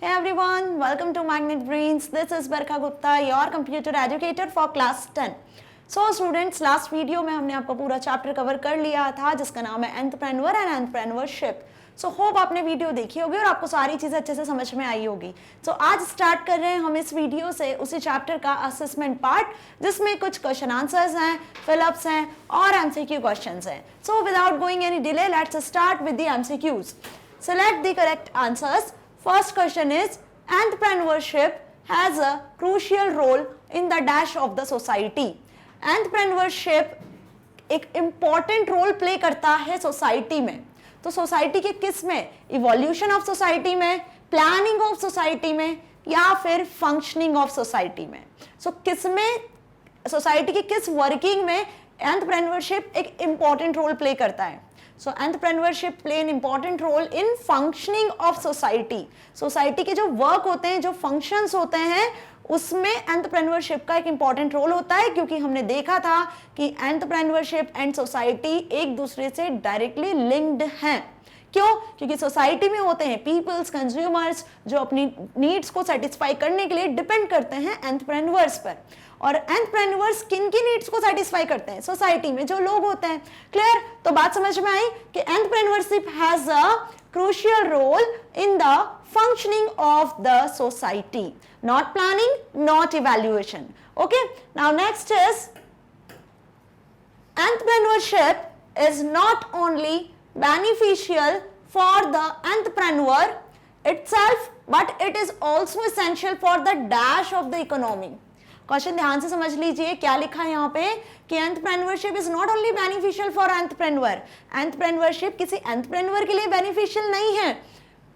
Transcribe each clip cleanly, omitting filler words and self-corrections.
Hey everyone, welcome to Magnet Brains. This is Barkha Gupta, your computer educator for class 10. So students, last video में हमने आपका पूरा chapter cover कर लिया था जिसका नाम है entrepreneur and entrepreneurship. So hope आपने वीडियो देखी होगी और आपको सारी चीज़ें अच्छे से समझ में आई होगी. सो आज स्टार्ट कर रहे हैं हम इस वीडियो से उसी चैप्टर का असेसमेंट पार्ट जिसमें कुछ क्वेश्चन आंसर्स हैं, फिलअप्स हैं और एमसीक्यू क्वेश्चंस हैं. So without going any delay let's start with the MCQs. Select the correct answers. First question is, entrepreneurship has a crucial role in the dash of the society. Entrepreneurship एक important role play करता है society में. तो society के किस में? Evolution of society में, planning of society में या फिर फंक्शनिंग ऑफ सोसाइटी में. सो किस में, सोसाइटी की किस वर्किंग में एंटरप्रेन्योरशिप एक इंपॉर्टेंट रोल प्ले करता है. So entrepreneurship play an important role in functioning of society. Society के जो वर्क होते हैं, जो फंक्शंस होते हैं, उसमें एंटरप्रेन्योरशिप का एक इंपॉर्टेंट रोल होता है क्योंकि हमने देखा था कि एंटरप्रेन्योरशिप एंड सोसाइटी एक दूसरे से डायरेक्टली लिंक्ड हैं. क्यों? क्योंकि सोसाइटी में होते हैं पीपल्स, कंज्यूमर्स जो अपनी नीड्स को सेटिस्फाई करने के लिए डिपेंड करते हैं एंटरप्रेन्योर्स पर. और एंटरप्रेन्योर्स किन की नीड्स को सेटिस्फाई करते हैं? सोसाइटी में जो लोग होते हैं. क्लियर? तो बात समझ में आई कि entrepreneurship has a crucial role in the functioning of the society. Not planning, not evaluation. Okay, now next is entrepreneurship is not only beneficial for the entrepreneur itself but it is also essential for the dash of the economy. Question ध्यान से समझ लीजिए क्या लिखा है यहाँ पे कि entrepreneurship is not only beneficial for entrepreneur. Entrepreneurship किसी एंटरप्रेन्योर के लिए बेनिफिशियल नहीं है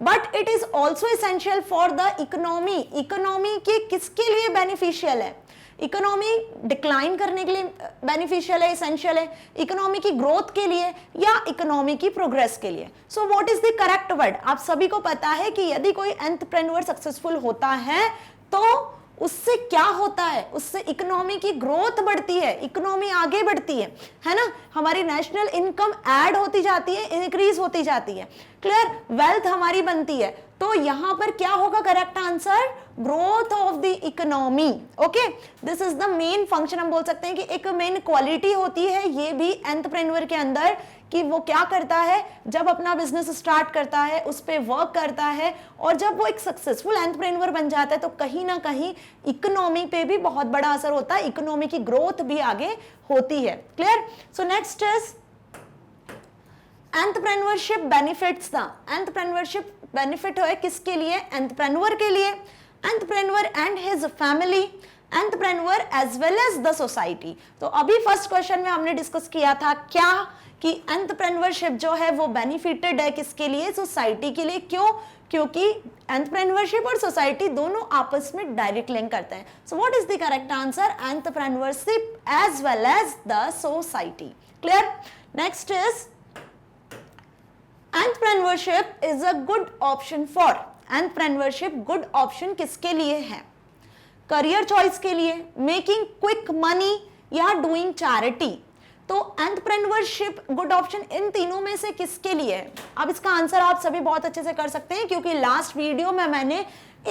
but it is also essential for the economy. Economy के किसके लिए बेनिफिशियल है? इकोनॉमी डिक्लाइन करने के लिए बेनिफिशियल है, एसेंशियल है, इकोनॉमी की ग्रोथ के लिए या इकोनॉमी की प्रोग्रेस के लिए. सो what is the correct word? आप सभी को पता है कि यदि कोई एंटरप्रेन्योर सक्सेसफुल होता है तो उससे क्या होता है? उससे इकोनॉमी की ग्रोथ बढ़ती है, इकोनॉमी आगे बढ़ती है ना. हमारी नेशनल इनकम ऐड होती जाती है, इंक्रीज होती जाती है. क्लियर? वेल्थ हमारी बनती है. तो यहां पर क्या होगा correct answer? Growth of the economy. Okay, this is the main function. हम बोल सकते हैं कि एक मेन क्वालिटी होती है ये भी एंटरप्रेन्योर के अंदर कि वो क्या करता है जब अपना बिजनेस स्टार्ट करता है, उस पर वर्क करता है और जब वो एक सक्सेसफुल एंटरप्रेन्योर बन जाता है तो कहीं ना कहीं इकोनॉमी पे भी बहुत बड़ा असर होता है, इकोनॉमी की ग्रोथ भी आगे होती है. Clear? So next is entrepreneurship benefits. The entrepreneurship benefit है किसके लिए? एंटरप्रेन्योर के लिए, entrepreneur and his family, entrepreneur as well as the society. तो अभी फर्स्ट क्वेश्चन में हमने डिस्कस किया था क्या कि एंटरप्रेन्योरशिप जो है वो बेनिफिटेड है किसके लिए? सोसाइटी के लिए. क्यों? क्योंकि एंटरप्रेन्योरशिप और सोसाइटी दोनों आपस में डायरेक्ट लिंक करते हैं. So what is the correct answer? Entrepreneurship as well as the society. Clear? Next is entrepreneurship is a good option for. Entrepreneurship good option किसके लिए है? करियर चॉइस के लिए, मेकिंग क्विक मनी या doing charity. तो entrepreneurship good option इन तीनों में से किसके लिए है? अब इसका आंसर आप सभी बहुत अच्छे से कर सकते हैं क्योंकि लास्ट वीडियो में मैंने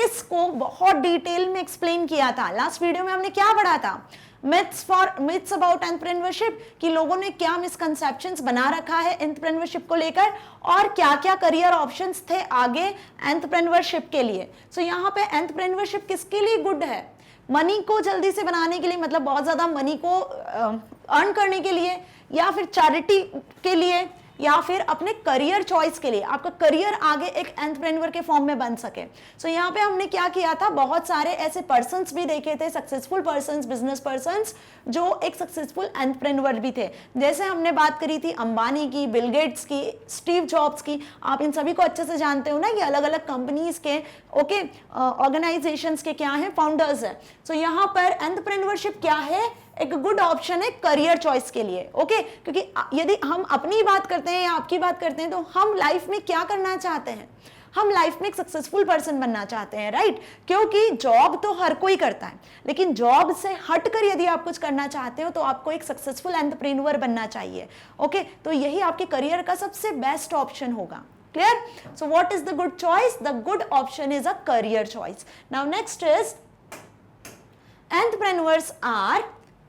इसको बहुत डिटेल में एक्सप्लेन किया था. लास्ट वीडियो में हमने क्या पढ़ा था? मिथ्स अबाउट एंटरप्रेन्योरशिप कि लोगों ने क्या मिसकंसेप्शंस बना रखा है एंटरप्रेन्योरशिप को लेकर और क्या क्या करियर ऑप्शंस थे आगे एंटरप्रेन्योरशिप के लिए. सो यहाँ पे एंटरप्रेन्योरशिप किसके लिए गुड है? मनी को जल्दी से बनाने के लिए, मतलब बहुत ज्यादा मनी को अर्न करने के लिए, या फिर चैरिटी के लिए, या फिर अपने करियर चॉइस के लिए, आपका करियर आगे एक एंटरप्रेन्योर के फॉर्म में बन सके. सो यहाँ पे हमने क्या किया था, बहुत सारे ऐसे पर्सन्स भी देखे थे, सक्सेसफुल पर्सन्स, बिजनेस पर्सन्स जो एक सक्सेसफुल एंटरप्रेन्योर भी थे. जैसे हमने बात करी थी अंबानी की, बिल गेट्स की, स्टीव जॉब्स की. आप इन सभी को अच्छे से जानते हो ना कि अलग अलग कंपनीज के ऑर्गेनाइजेशंस के क्या है, फाउंडर्स है. सो यहाँ पर एंटरप्रेन्योरशिप क्या है? एक गुड ऑप्शन है करियर चॉइस के लिए. ओके, क्योंकि यदि हम अपनी बात करते हैं या आपकी बात करते हैं तो हम लाइफ में क्या करना चाहते हैं? हम लाइफ में एक सक्सेसफुल पर्सन बनना चाहते हैं, राइट? क्योंकि जॉब तो हर कोई करता है लेकिन जॉब से हटकर यदि आप कुछ करना चाहते हो तो आपको एक सक्सेसफुल एंटरप्रेन्योर बनना चाहिए. ओके, तो यही आपके करियर का सबसे बेस्ट ऑप्शन होगा. Clear? So what is the good choice? The good option is a career choice. Now next is, entrepreneurs are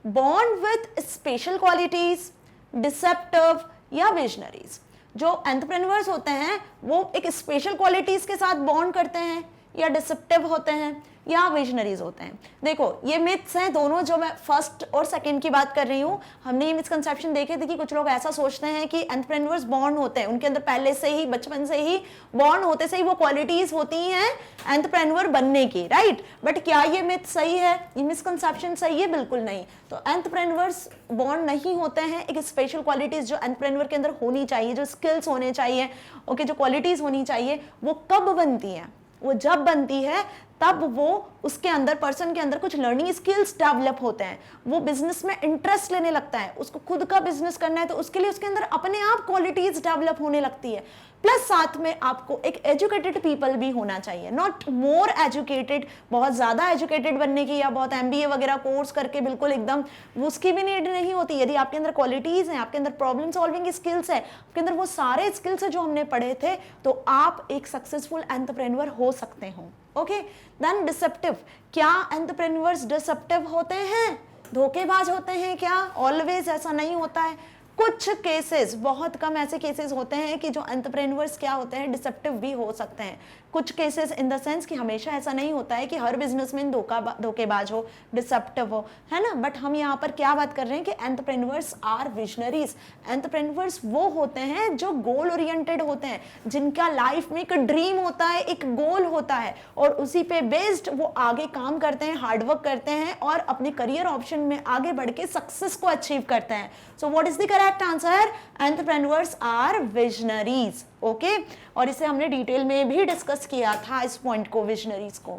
born with special qualities, deceptive या visionaries. जो एंटरप्रेन्योर्स होते हैं वो एक स्पेशल क्वालिटीज के साथ बॉन्ड करते हैं या डिसेप्टिव होते हैं या विजनरीज होते हैं. देखो ये मिथ्स हैं दोनों, जो मैं फर्स्ट और सेकंड की बात कर रही हूँ. हमने ये मिसकंसेप्शन देखे थे कि कुछ लोग ऐसा सोचते हैं कि एंटरप्रेन्योर्स बॉर्न होते हैं, उनके अंदर पहले से ही बचपन से ही बॉर्न होते से ही वो क्वालिटीज होती हैं एंटरप्रेन्योर बनने की, राइट. बट क्या ये मिथ सही है, ये मिसकंसेप्शन सही है? बिल्कुल नहीं. तो एंटरप्रेन्योर्स बॉर्न नहीं होते हैं. एक स्पेशल क्वालिटीज जो एंटरप्रेन्योर के अंदर होनी चाहिए, जो स्किल्स होने चाहिए, ओके, जो क्वालिटीज होनी चाहिए, वो कब बनती है? वो जब बनती है तब वो उसके अंदर, पर्सन के अंदर कुछ लर्निंग स्किल्स डेवलप होते हैं, वो बिजनेस में इंटरेस्ट लेने लगता है, उसको खुद का बिजनेस करना है, तो उसके लिए उसके अंदर अपने आप क्वालिटीज डेवलप होने लगती है. प्लस साथ में आपको एक एजुकेटेड पीपल भी होना चाहिए, नॉट मोर एजुकेटेड, बहुत ज्यादा एजुकेटेड बनने की या बहुत MBA वगैरह कोर्स करके बिल्कुल एकदम उसकी भी नीड नहीं होती. यदि आपके अंदर क्वालिटीज हैं, आपके अंदर प्रॉब्लम सॉल्विंग स्किल्स है, आपके अंदर वो सारे स्किल्स है जो हमने पढ़े थे, तो आप एक सक्सेसफुल एंटरप्रेन्योर हो सकते हो. Okay, then deceptive. क्या एंटरप्रेन्योर्स डिसेप्टिव होते हैं, धोखेबाज होते हैं क्या? ऑलवेज ऐसा नहीं होता है. कुछ केसेस, बहुत कम ऐसे केसेस होते हैं कि जो एंटरप्रेन्योर्स क्या होते हैं, डिसेप्टिव भी हो सकते हैं. कुछ केसेस इन द सेंस कि हमेशा ऐसा नहीं होता है कि हर बिजनेसमैन धोखेबाज हो, डिसेप्टिव हो, है ना. बट हम यहाँ पर क्या बात कर रहे हैं कि एंटरप्रेन्योर्स आर विजनरीज. एंटरप्रेन्योर्स वो होते हैं जो गोल ओरिएंटेड होते हैं, जिनका लाइफ में एक ड्रीम होता है, एक गोल होता है, और उसी पे बेस्ड वो आगे काम करते हैं, हार्डवर्क करते हैं और अपने करियर ऑप्शन में आगे बढ़ के सक्सेस को अचीव करते हैं. So what is the correct answer? Entrepreneurs are visionaries. Okay, और इसे हमने डिटेल में भी डिस्कस किया था, इस पॉइंट को, विजनरीज को.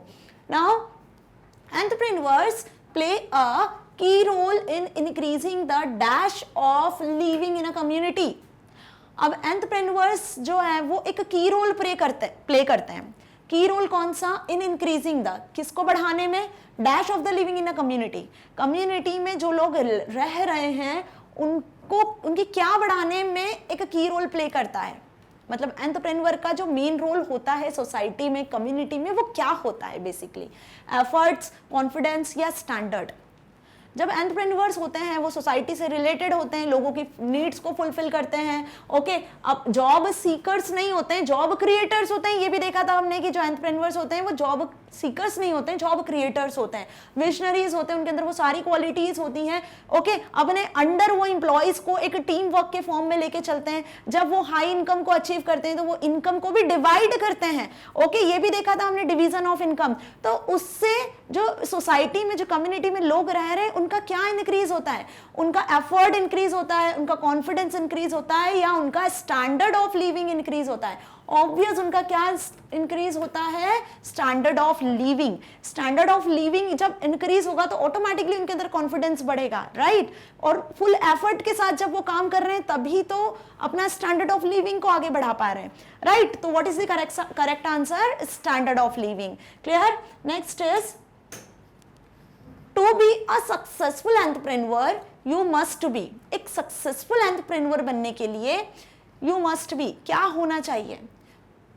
Now entrepreneurs play a key role in increasing the dash of living in a community. अब एंटरप्रेन्योर्स जो है वो एक की रोल प्ले करते हैं. की रोल कौन सा? इन इंक्रीजिंग द, किसको बढ़ाने में? Dash of the living in a community. Community में जो लोग रह रहे हैं उनको, उनकी क्या बढ़ाने में एक की रोल प्ले करता है. मतलब एंटरप्रेन्योर का जो मेन रोल होता है सोसाइटी में, कम्युनिटी में, वो क्या होता है? बेसिकली एफर्ट्स, कॉन्फिडेंस या स्टैंडर्ड. जब एंटरप्रेन्योर्स होते हैं वो सोसाइटी से रिलेटेड होते हैं, लोगों की नीड्स को फुलफिल करते हैं. ओके, अब जॉब सीकर्स नहीं होते हैं, जॉब क्रिएटर्स होते हैं. ये भी देखा था हमने कि जो एंटरप्रेन्योर्स होते हैं वो जॉब सीकर्स नहीं होते हैं, जॉब क्रिएटर्स होते हैं. विजनरीज होते हैं, उनके अंदर वो सारी क्वालिटीज होती हैं. ओके, अपने अंडर वो इंप्लॉइज को एक टीम वर्क के फॉर्म में लेके चलते हैं. जब वो हाई इनकम को अचीव करते हैं तो वो इनकम को भी डिवाइड करते हैं. ओके, ये भी देखा था हमने, डिवीजन ऑफ इनकम. तो उससे जो सोसाइटी में, जो कम्युनिटी में लोग रह रहे हैं, उनका क्या इंक्रीज होता है? उनका एफर्ट इंक्रीज होता है, उनका कॉन्फिडेंस इंक्रीज होता है, या उनका स्टैंडर्ड ऑफ लिविंग इंक्रीज होता है? ऑब्वियस उनका क्या इंक्रीज होता है? Standard of living. Standard of living जब इंक्रीज होगा तो ऑटोमेटिकली उनके अंदर कॉन्फिडेंस बढ़ेगा, राइट. और फुल एफर्ट के साथ जब वो काम कर रहे हैं तभी तो अपना स्टैंडर्ड ऑफ लिविंग को आगे बढ़ा पा रहे हैं, राइट. तो what is the correct answer? Standard of living. Clear? Next is, To be a successful entrepreneur, you must be. एक सक्सेसफुल एंटरप्रेन्योर बनने के लिए you must be क्या होना चाहिए?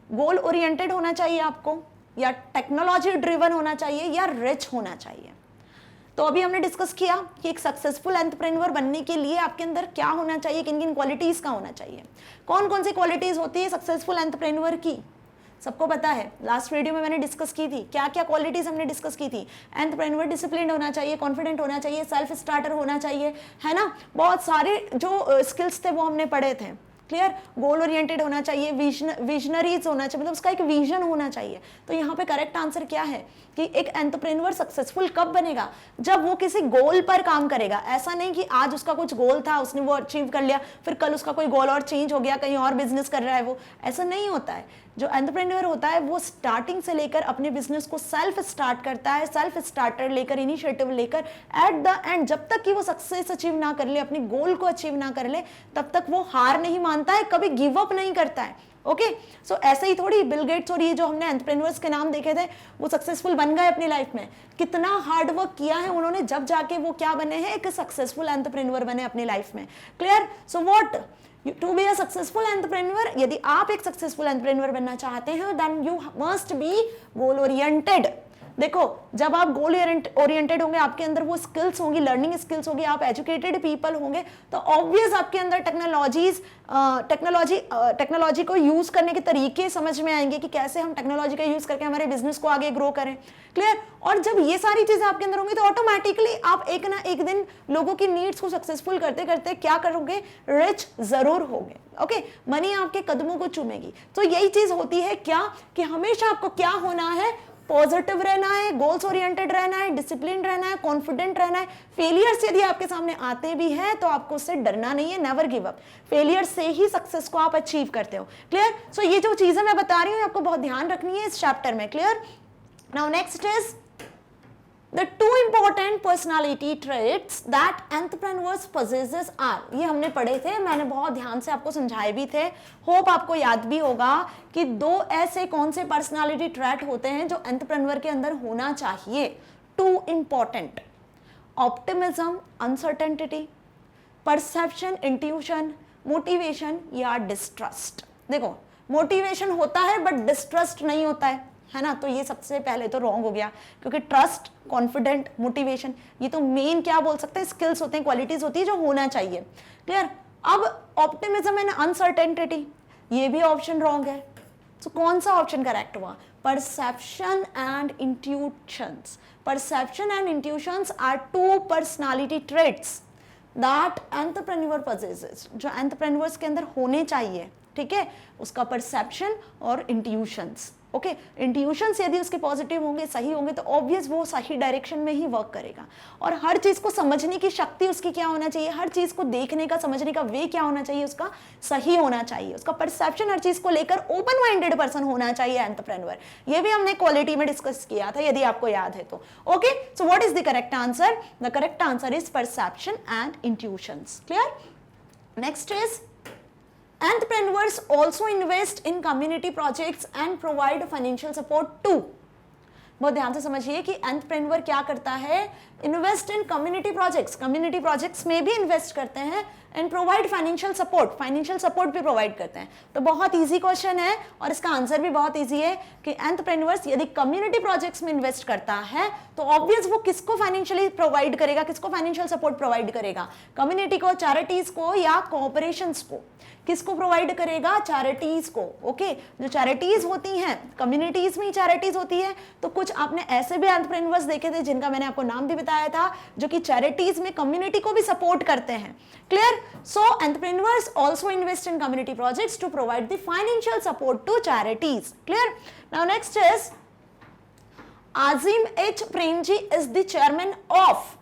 गोल ओरिएंटेड होना चाहिए आपको, या टेक्नोलॉजी ड्रिवन होना चाहिए, या रिच होना चाहिए? तो अभी हमने डिस्कस किया कि एक सक्सेसफुल एंटरप्रेन्योर बनने के लिए आपके अंदर क्या होना चाहिए, किन किन क्वालिटीज का होना चाहिए. कौन कौन सी क्वालिटीज होती है सक्सेसफुल एंटरप्रेन्योर की? सबको पता है, लास्ट वीडियो में मैंने डिस्कस की थी. क्या क्या क्वालिटीज हमने डिस्कस की थी? एंटरप्रेन्योर डिसिप्लिन्ड होना चाहिए, कॉन्फिडेंट होना चाहिए, सेल्फ स्टार्टर होना चाहिए, है ना. बहुत सारे जो स्किल्स थे वो हमने पढ़े थे. क्लियर? गोल ओरिएंटेड होना चाहिए, विजनरीज होना चाहिए, मतलब उसका एक विजन होना चाहिए. तो यहाँ पे करेक्ट आंसर क्या है कि एक एंटरप्रेन्योर सक्सेसफुल कब बनेगा? जब वो किसी गोल पर काम करेगा. ऐसा नहीं कि आज उसका कुछ गोल था, उसने वो अचीव कर लिया, फिर कल उसका कोई गोल और चेंज हो गया, कहीं और बिजनेस कर रहा है वो. ऐसा नहीं होता है. जो एंटरप्रेन्योर होता है वो स्टार्टिंग से लेकर अपने बिजनेस को सेल्फ स्टार्ट करता है, सेल्फ स्टार्टर लेकर, इनिशिएटिव लेकर, एट द एंड जब तक कि वो सक्सेस अचीव ना कर ले, अपने गोल को अचीव ना कर ले, तब तक वो हार नहीं मानता है, कभी गिव अप नहीं करता है. ओके, सो ऐसे ही थोड़ी बिल गेट्स और ये जो हमने एंटरप्रेन्योर्स के नाम देखे थे वो सक्सेसफुल बन गए अपनी लाइफ में. कितना हार्ड वर्क किया है उन्होंने, जब जाके वो क्या बने हैं? एक सक्सेसफुल एंटरप्रेन्योर बने अपनी लाइफ में. Clear? So what to be a successful entrepreneur, यदि आप एक सक्सेसफुल एंटरप्रेन्योर बनना चाहते हैं then you must be goal oriented. देखो जब आप गोल ओरिएंटेड होंगे, आपके अंदर वो स्किल्स होंगी, लर्निंग स्किल्स होगी, आप एजुकेटेड पीपल होंगे, तो ऑब्वियस आपके अंदर टेक्नोलॉजी को यूज करने के तरीके समझ में आएंगे कि कैसे हम टेक्नोलॉजी का यूज करके हमारे बिजनेस को आगे ग्रो करें। क्लियर? और जब ये सारी चीजें आपके अंदर होंगी तो ऑटोमेटिकली आप एक ना एक दिन लोगों की नीड्स को सक्सेसफुल करते करते क्या करोगे, रिच जरूर होगे। ओके, मनी आपके कदमों को चूमेगी। तो यही चीज होती है क्या, कि हमेशा आपको क्या होना है, पॉजिटिव रहना है, गोल्स ओरिएंटेड रहना है, डिसिप्लिन रहना है, कॉन्फिडेंट रहना है। फेलियर्स यदि आपके सामने आते भी हैं तो आपको उससे डरना नहीं है, नेवर गिव अप। फेलियर से ही सक्सेस को आप अचीव करते हो। क्लियर? सो ये जो चीजें मैं बता रही हूँ आपको बहुत ध्यान रखनी है इस चैप्टर में। Clear? Now next is The two important personality traits that entrepreneurs possesses are, ये हमने पढ़े थे, मैंने बहुत ध्यान से आपको समझाए भी थे, होप आपको याद भी होगा कि दो ऐसे कौन से पर्सनालिटी ट्रेट होते हैं जो एंटरप्रेन्योर के अंदर होना चाहिए। Two important, optimism uncertainty, perception intuition, motivation या डिस्ट्रस्ट। देखो मोटिवेशन होता है बट डिस्ट्रस्ट नहीं होता है ना, तो ये सबसे पहले तो रॉन्ग हो गया, क्योंकि ट्रस्ट, कॉन्फिडेंट, मोटिवेशन ये तो मेन क्या बोल सकते हैं, स्किल्स होते हैं, क्वालिटीज होती है जो होना चाहिए। क्लियर? अब ऑप्टिमिज्म एंड अनसर्टेनिटी, ये भी ऑप्शन रॉन्ग है। तो कौन सा ऑप्शन करेक्ट हुआ? Perception and intuitions. Perception and intuitions are two personality traits that entrepreneur possesses, जो एंटरप्रेन्योर्स के अंदर होने चाहिए। ठीक है, उसका परसेप्शन और इंट्यूशंस। ओके, इंट्यूशंस यदि उसके पॉजिटिव होंगे, सही होंगे, तो ऑब्वियस वो सही डायरेक्शन में ही वर्क करेगा। और हर चीज को समझने की शक्ति उसकी क्या होना चाहिए, हर चीज को देखने का, समझने का वे क्या होना चाहिए, उसका सही होना चाहिए। उसका परसेप्शन हर चीज को लेकर ओपन माइंडेड पर्सन होना चाहिए एंटरप्रेन्योर। ये भी हमने क्वालिटी में डिस्कस किया था, यदि आपको याद है तो। Okay, so what is the correct answer? The correct answer is perception and intuitions. Clear? Next is entrepreneurs also invest in community projects and provide financial support too। बहुत ध्यान से समझिए कि एंटरप्रेन्योर क्या करता है, इन्वेस्ट इन कम्युनिटी प्रोजेक्ट्स में भी इन्वेस्ट करते हैं, एंड प्रोवाइड फाइनेंशियल सपोर्ट भी प्रोवाइड करते हैं। तो बहुत इजी क्वेश्चन है और इसका आंसर भी बहुत इजी है कि एंटरप्रेन्योर्स यदि कम्युनिटी प्रोजेक्ट्स में इन्वेस्ट करता है तो ऑब्वियस वो किसको फाइनेंशियली प्रोवाइड करेगा, किसको फाइनेंशियल सपोर्ट प्रोवाइड करेगा? कम्युनिटी को, चैरिटीज को या कॉर्पोरेशंस को? किसको प्रोवाइड करेगा? चैरिटीज को। ओके, जो चैरिटीज होती हैं, कम्युनिटीज में ही चैरिटीज होती है, तो कुछ आपने ऐसे भी एंटरप्रेन्योर्स देखे थे जिनका मैंने आपको नाम भी बताया था, जो कि चैरिटीज में कम्युनिटी को भी सपोर्ट करते हैं। Clear? So entrepreneurs also invest in community projects to provide the financial support to charities. Clear? Now next is Azim H Premji is the chairman of.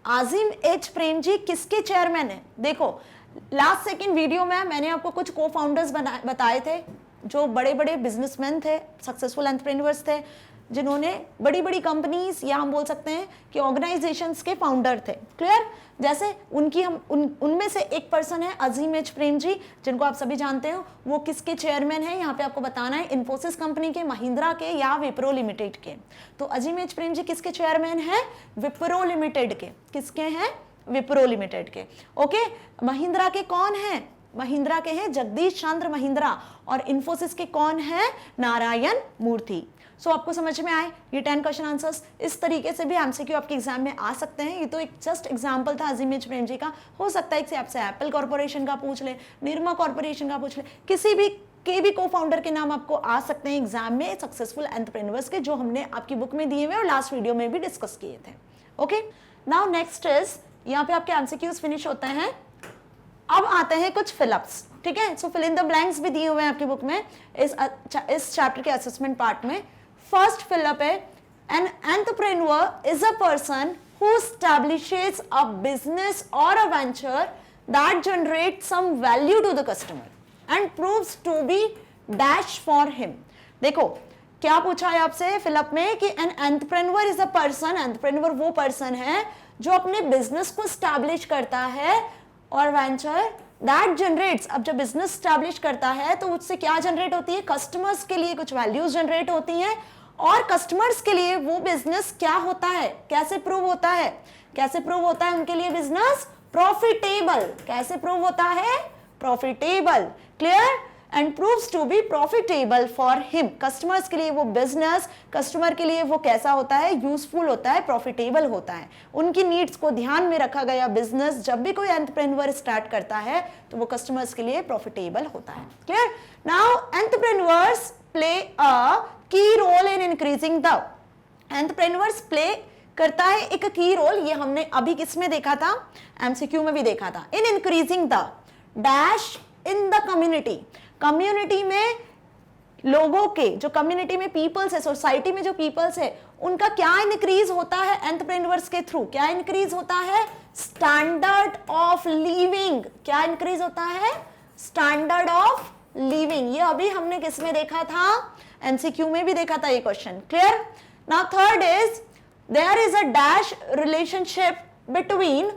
Azim H Premji किसके चेयरमैन है? देखो लास्ट सेकंड वीडियो में मैंने आपको कुछ को फाउंडर्स बताए थे जो बड़े बड़े बिजनेसमैन थे, सक्सेसफुल एंटरप्रेन्योर्स थे, जिन्होंने बड़ी बड़ी कंपनीज या हम बोल सकते हैं कि ऑर्गेनाइजेशंस के फाउंडर थे। क्लियर? जैसे उनमें से एक पर्सन है अजीम एच प्रेमजी, जिनको आप सभी जानते हो। वो किसके चेयरमैन है यहाँ पे आपको बताना है, इन्फोसिस कंपनी के, महिंद्रा के या विप्रो लिमिटेड के। तो अजीम एच प्रेमजी किसके चेयरमैन है? विप्रो लिमिटेड के। किसके हैं? विप्रो लिमिटेड के। ओके, महिंद्रा के कौन है? महिंद्रा के हैं जगदीश चंद्र महिंद्रा, और इन्फोसिस के कौन है? नारायण मूर्ति। सो आपको समझ में आए ये 10 क्वेश्चन आंसर्स। इस तरीके से भी एमसीक्यू आपके एग्जाम में आ सकते हैं। ये तो एक जस्ट एग्जांपल था अजीम एच प्रेमजी का। हो सकता है कि आपसे एप्पल कॉर्पोरेशन का पूछ ले, निरमा कॉर्पोरेशन का पूछ ले, किसी भी के भी को फाउंडर के नाम आपको आ सकते हैं एग्जाम में, सक्सेसफुल एंटरप्रेन्योर्स के, जो हमने आपकी बुक में दिए हुए और लास्ट वीडियो में भी डिस्कस किए थे। ओके, नाउ नेक्स्ट इज, यहाँ पे आपके एमसीक्यूज फिनिश होते हैं। अब आते हैं कुछ फिलअप्स। ठीक है, सो फिल इन द ब्लैंक्स भी दिए हुए हैं आपकी बुक में इस चैप्टर के असेसमेंट पार्ट में। फर्स्ट फिलअप है, an entrepreneur is a person who establishes a business or a venture that generates some value to the customer and proves to be dash for him. देखो क्या पूछा है आपसे fill up में कि an entrepreneur is a person, entrepreneur वो person है जो अपने बिजनेस को स्टैब्लिश करता है, और वेंचर दैट जनरेट्स, अब जब बिजनेस स्टैब्लिश करता है तो उससे क्या जनरेट होती है? कस्टमर्स के लिए कुछ वैल्यूज जनरेट होती हैं, और कस्टमर्स के लिए वो बिजनेस क्या होता है, कैसे प्रूव होता है? कैसे प्रूव होता है उनके लिए बिजनेस? प्रॉफिटेबल। कैसे प्रूव होता है? Profitable, clear, and proves to be profitable for him. Customers के लिए वो बिजनेस, कस्टमर के लिए वो कैसा होता है, यूजफुल होता है, प्रॉफिटेबल होता है। उनकी नीड्स को ध्यान में रखा गया बिजनेस जब भी कोई एंटरप्रेन्योर स्टार्ट करता है तो वो कस्टमर्स के लिए प्रॉफिटेबल होता है, clear. Now entrepreneurs play a key role in increasing the, entrepreneurs play करता है एक की रोल, ये हमने अभी किसमें देखा था, एमसीक्यू में भी देखा था, इन increasing the dash in the community. Community में लोगों के, जो कम्युनिटी में पीपल्स है, सोसाइटी में जो पीपल्स है, उनका क्या इंक्रीज होता है एंटरप्रेन्योर्स के थ्रू, क्या इंक्रीज होता है, स्टैंडर्ड ऑफ लिविंग। क्या इंक्रीज होता है, स्टैंडर्ड ऑफ लिविंग। ये अभी हमने किसमें देखा था, एमसीक्यू में भी देखा था ये question, clear. Now third is there is a dash relationship between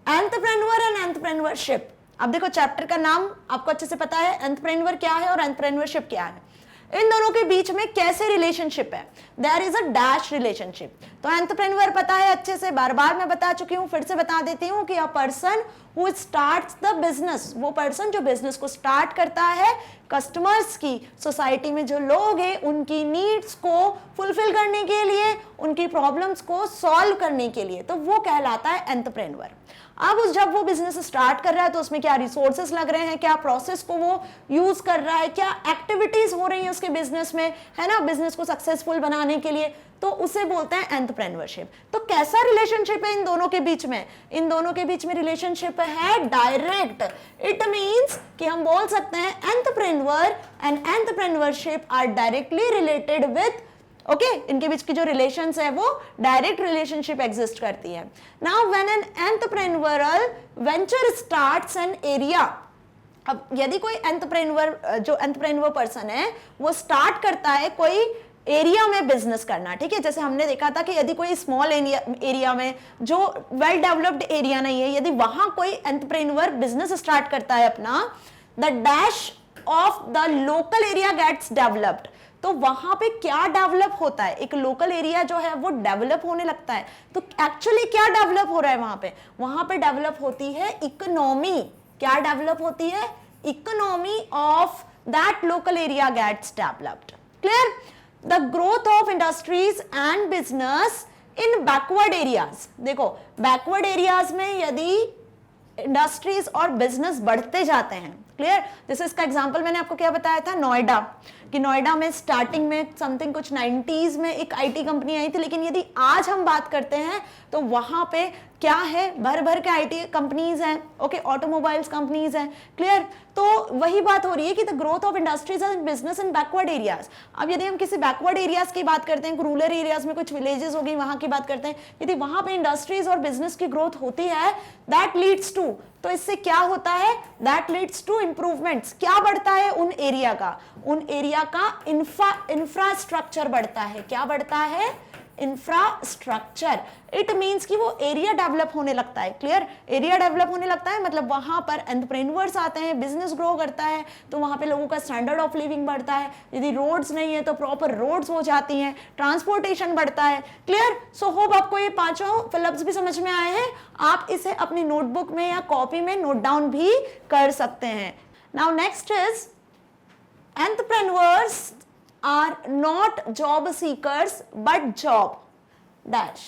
entrepreneur and entrepreneurship. अब देखो चैप्टर का नाम आपको अच्छे से पता है, एंटरप्रेन्योर क्या है और एंटरप्रेन्योरशिप क्या है। इन दोनों के बीच में कैसे रिलेशनशिप है, there is a dash relationship. तो एंटरप्रेन्योर पता है अच्छे से, बार बार मैं बता चुकी हूं, फिर से बता देती हूं कि अ person who starts the business, वो पर्सन जो बिजनेस को स्टार्ट करता है, कस्टमर्स की, सोसाइटी में जो लोग हैं उनकी नीड्स को फुलफिल करने के लिए, उनकी प्रॉब्लम्स को सॉल्व करने के लिए, तो वो कहलाता है एंटरप्रेन्योर। अब जब वो बिजनेस स्टार्ट कर रहा है तो उसमें क्या रिसोर्सेस लग रहे हैं, क्या प्रोसेस को वो यूज कर रहा है, क्या एक्टिविटीज हो रही है उसके बिजनेस में, है ना, बिजनेस को सक्सेसफुल बनाने के लिए, तो उसे बोलते हैं एंटरप्रेन्योरशिप। तो कैसा रिलेशनशिप है इन दोनों के बीच में, इन दोनों के बीच में रिलेशनशिप है डायरेक्ट। इट मींस कि हम बोल सकते हैं entrepreneur and entrepreneurship are directly related with, okay, इनके बीच की जो रिलेशंस है वो डायरेक्ट रिलेशनशिप एग्जिस्ट करती है। Now when an entrepreneurial venture starts an area, अब यदि कोई एंटरप्रेन्योर, जो एंटरप्रेन्योर पर्सन है वो स्टार्ट करता है कोई एरिया में बिजनेस करना, ठीक है, जैसे हमने देखा था कि यदि कोई स्मॉल एरिया में जो वेल डेवलप्ड एरिया नहीं है, यदि वहां कोई एंटरप्रेन्योर बिजनेस स्टार्ट करता है अपना, the dash of the local area gets developed, तो वहां पे क्या डेवलप होता है, एक लोकल एरिया जो है वो डेवलप होने लगता है। तो एक्चुअली क्या डेवलप हो रहा है वहां पे डेवलप होती है इकोनॉमी। क्या डेवलप होती है, economy of that local area gets developed, clear. The growth of industries and business in backward areas, देखो बैकवर्ड एरियाज में यदि इंडस्ट्रीज और बिजनेस बढ़ते जाते हैं, क्लियर, जैसे इसका एग्जांपल मैंने आपको क्या बताया था, नोएडा, कि नोएडा में स्टार्टिंग में समथिंग कुछ 90s में एक आईटी कंपनी आई थी, लेकिन यदि आज हम बात करते हैं तो वहां पे क्या है, भर भर के आईटी कंपनीज हैं, ओके, ऑटोमोबाइल्स कंपनीज हैं, क्लियर। तो वही बात हो रही है कि the growth of industries and business in backward areas. अब यदि हम किसी बैकवर्ड एरियाज की बात करते हैं, रूरल एरियाज में कुछ विलेजेस हो गई, वहां की बात करते हैं, यदि वहां पे इंडस्ट्रीज और बिजनेस की ग्रोथ होती है, दैट लीड्स टू, तो इससे क्या होता है, दैट लीड्स टू इंप्रूवमेंट्स। क्या बढ़ता है उन एरिया का, उन एरिया का इंफ्रास्ट्रक्चर बढ़ता है। क्या बढ़ता है, इंफ्रास्ट्रक्चर। इट मींस कि वो एरिया डेवलप होने लगता है, क्लियर, एरिया डेवलप होने लगता है मतलब वहां पर एंटरप्रेन्योर्स आते हैं, बिजनेस ग्रो करता है, तो वहां पे लोगों का स्टैंडर्ड ऑफ लिविंग बढ़ता है। यदि रोड्स नहीं है तो प्रॉपर रोड्स हो जाती हैं, ट्रांसपोर्टेशन बढ़ता है, क्लियर। सो होप आपको ये पांचों फिलअप्स भी समझ में आए हैं। आप इसे अपनी नोटबुक में या कॉपी में नोट डाउन भी कर सकते हैं। Now next is entrepreneurs are not job seekers but job dash.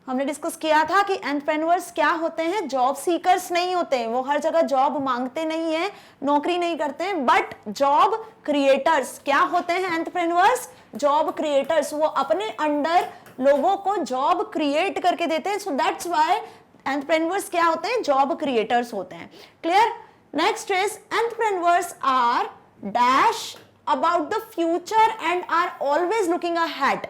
हमने डिस्कस किया था कि एंटरप्रेन्योर्स क्या होते हैं, जॉब सीकर्स नहीं होते हैं, वो हर जगह जॉब मांगते नहीं है, नौकरी नहीं करते हैं, बट जॉब क्रिएटर्स। क्या होते हैं एंटरप्रेन्योर्स, जॉब क्रिएटर्स, वो अपने अंडर लोगों को जॉब क्रिएट करके देते हैं। सो दैट्स व्हाई एंटरप्रेन्योर्स क्या होते हैं, जॉब क्रिएटर्स होते हैं, clear. Next is entrepreneurs are dash about the future and are always looking ahead।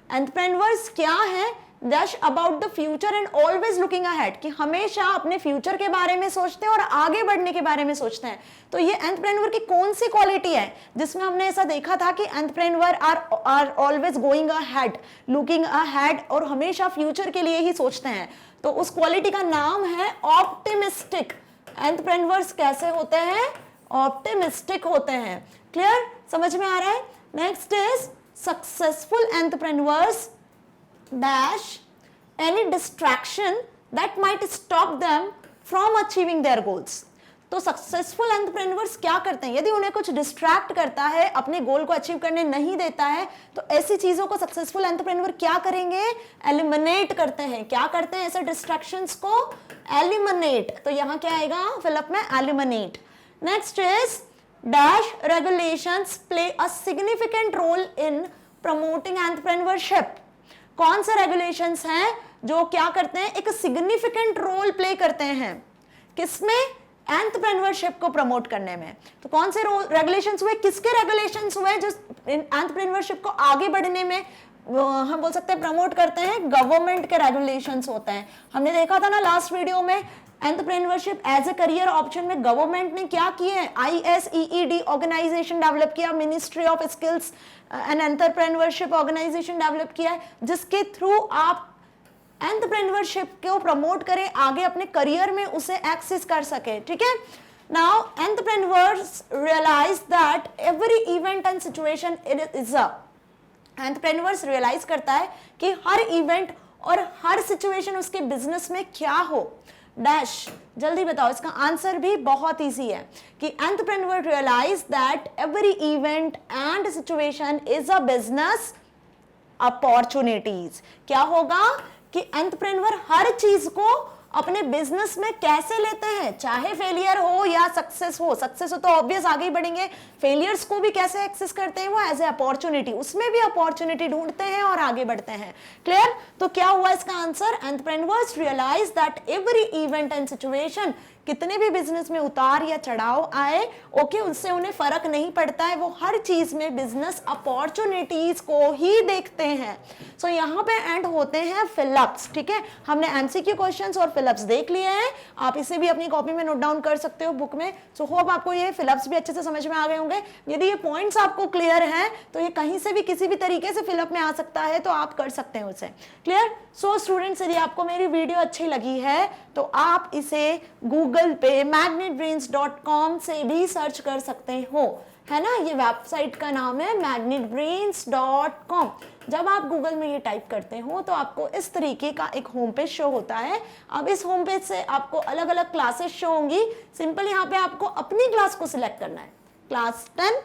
Entrepreneurs क्या है, dash about the future and always looking ahead, कि हमेशा अपने फ्यूचर के बारे में सोचते हैं और आगे बढ़ने के बारे में सोचते हैं। तो ये एंटरप्रेन्योर की कौन सी क्वालिटी है जिसमें हमने ऐसा देखा था कि entrepreneur are always going ahead, looking ahead, और हमेशा फ्यूचर के लिए ही सोचते हैं। तो उस क्वालिटी का नाम है ऑप्टिमिस्टिक। एंटरप्रेन्योर्स कैसे होते हैं, ऑप्टिमिस्टिक होते हैं, क्लियर, समझ में आ रहा है। Next is successful entrepreneurs dash any distraction that might stop them from achieving their goals. तो सक्सेसफुल एंटरप्रेन्योर्स क्या करते हैं, यदि उन्हें कुछ डिस्ट्रैक्ट करता है, अपने गोल को अचीव करने नहीं देता है, तो ऐसी चीजों को सक्सेसफुल एंटरप्रेन्योर क्या करेंगे, एलिमिनेट करते हैं। क्या करते हैं ऐसे डिस्ट्रैक्शंस को, एलिमिनेट। तो यहां क्या आएगा फिलअप में, eliminate. Next is dash regulations play a significant role in promoting entrepreneurship. कौन से रेगुलेशंस हैं जो क्या करते हैं, एक सिग्निफिकेंट रोल प्ले करते हैं किसमें, एंटरप्रेन्योरशिप को प्रमोट करने में। तो कौन से रेगुलेशंस हुए, किसके रेगुलेशंस हुए जो एंटरप्रेन्योरशिप को आगे बढ़ने में हम बोल सकते हैं प्रमोट करते हैं, गवर्नमेंट के रेगुलेशंस होते हैं। हमने देखा था ना लास्ट वीडियो में, entrepreneurship as a career option में गवर्नमेंट ने क्या किए हैं, ISEED ऑर्गेनाइजेशन डेवलप किया, ministry of skills and entrepreneurship organisation develop किया है, जिसके थ्रू आप एंटरप्रेन्योरशिप को प्रमोट करें, आगे अपने करियर में उसे एक्सेस कर सके। ठीक है, now entrepreneurs realise that every event and situation is a, entrepreneurs realise करता है कि हर इवेंट और हर सिचुएशन उसके बिजनेस में क्या हो, डैश। जल्दी बताओ, इसका आंसर भी बहुत इजी है कि entrepreneur realise that every event and situation is a business opportunities. क्या होगा कि एंटरप्रेन्योर हर चीज को अपने बिजनेस में कैसे लेते हैं, चाहे फेलियर हो या सक्सेस हो। सक्सेस हो तो ऑब्वियस आगे ही बढ़ेंगे, फेलियर्स को भी कैसे एक्सेस करते हैं वो, एज ए अपॉर्चुनिटी, उसमें भी अपॉर्चुनिटी ढूंढते हैं और आगे बढ़ते हैं। क्लियर। तो क्या हुआ इसका answer, entrepreneurs realise that every event and situation, कितने भी बिजनेस में उतार या चढ़ाव आए, ओके, उससे उन्हें फर्क नहीं पड़ता है, वो हर चीज में बिजनेस अपॉर्चुनिटीज को ही देखते हैं। सो यहाँ पे एंड होते हैं फिलअप्स। ठीक है, हमने एमसीक्यू क्वेश्चंस और फिलअप्स देख लिए हैं, आप इसे भी अपनी कॉपी में नोट डाउन कर सकते हो बुक में। सो होप आपको ये फिलअप्स भी अच्छे से समझ में आ गए होंगे। यदि ये पॉइंट्स आपको क्लियर हैं तो ये कहीं से भी किसी भी तरीके से फिलअप में आ सकता है, तो आप कर सकते हैं उसे। क्लियर। सो स्टूडेंट्स, यदि आपको मेरी वीडियो अच्छी लगी है तो आप इसे गूगल पे magnetbrains.com से भी सर्च कर सकते हो, है ना, ये वेबसाइट का नाम है magnetbrains.com। जब आप गूगल में ये टाइप करते हो तो आपको इस तरीके का एक होम पेज शो होता है। अब इस होम पेज से आपको अलग अलग क्लासेस शो होंगी। सिंपल यहाँ पे आपको अपनी क्लास को सिलेक्ट करना है, क्लास 10।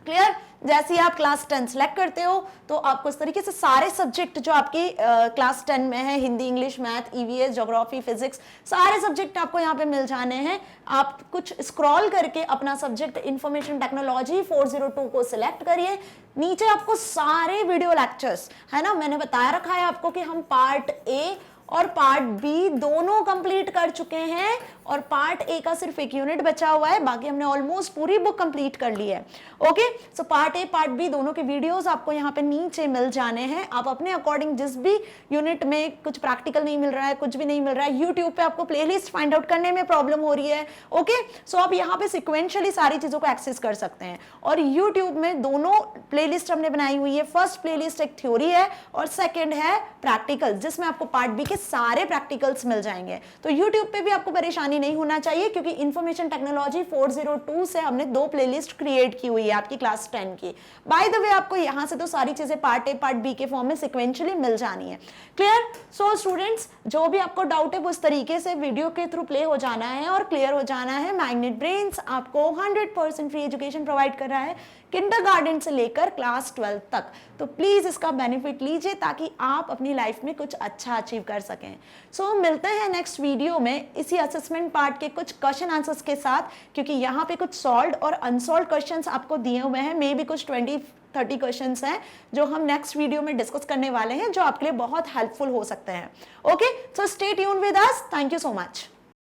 क्लियर। जैसे ही आप क्लास 10 सेलेक्ट करते हो तो आपको इस तरीके से सारे सब्जेक्ट जो आपकी क्लास 10 में है, Hindi, English, math, EVS, geography, physics, सारे सब्जेक्ट आपको यहाँ पे मिल जाने हैं। आप कुछ स्क्रॉल करके अपना सब्जेक्ट इंफॉर्मेशन टेक्नोलॉजी 402 को सिलेक्ट करिए। नीचे आपको सारे वीडियो लेक्चर्स, है ना, मैंने बताया रखा है आपको कि हम पार्ट A और पार्ट बी दोनों कंप्लीट कर चुके हैं और पार्ट ए का सिर्फ एक यूनिट बचा हुआ है, बाकी हमने ऑलमोस्ट पूरी बुक कंप्लीट कर ली है। Okay, so part A part B दोनों के वीडियोस आपको यहाँ पे नीचे मिल जाने हैं। आप अपने अकॉर्डिंग जिस भी यूनिट में कुछ प्रैक्टिकल नहीं मिल रहा है, कुछ भी नहीं मिल रहा है, यूट्यूब पे आपको प्लेलिस्ट फाइंड आउट करने में प्रॉब्लम हो रही है, ओके, सो आप यहाँ पे सिक्वेंशियली सारी चीजों को एक्सेस कर सकते हैं। और यूट्यूब में दोनों प्लेलिस्ट हमने बनाई हुई है। फर्स्ट प्लेलिस्ट एक थ्योरी है और सेकेंड है प्रैक्टिकल, जिसमें आपको पार्ट बी के सारे प्रैक्टिकल्स मिल जाएंगे। तो यूट्यूब पे भी आपको परेशानी नहीं होना चाहिए, क्योंकि इंफॉर्मेशन टेक्नोलॉजी 402 से हमने 2 प्लेलिस्ट क्रिएट की हुई है आपकी क्लास 10 की। बाय द वे, आपको यहां से तो सारी चीजें पार्ट ए पार्ट बी के फॉर्म में सिक्वेंशियली मिल जानी है। क्लियर। सो स्टूडेंट्स, जो भी आपको डाउट है वो इस तरीके से वीडियो के थ्रू प्ले हो जाना है और क्लियर हो जाना है। मैग्नेट ब्रेन्स आपको 100% फ्री एजुकेशन प्रोवाइड कर रहा है, किंडरगार्टन से लेकर क्लास 12 तक। तो प्लीज इसका बेनिफिट लीजिए ताकि आप अपनी लाइफ में कुछ अच्छा अचीव कर सकें। सो मिलते हैं नेक्स्ट वीडियो में इसी असेसमेंट पार्ट के कुछ क्वेश्चन आंसर्स के साथ, क्योंकि यहाँ पे कुछ सॉल्व्ड और अनसॉल्व्ड क्वेश्चंस आपको दिए हुए हैं। मे भी कुछ 20-30 क्वेश्चंस हैं जो हम नेक्स्ट वीडियो में डिस्कस करने वाले हैं, जो आपके लिए बहुत हेल्पफुल हो सकते हैं। Okay, so stay tuned with us. Thank you so much.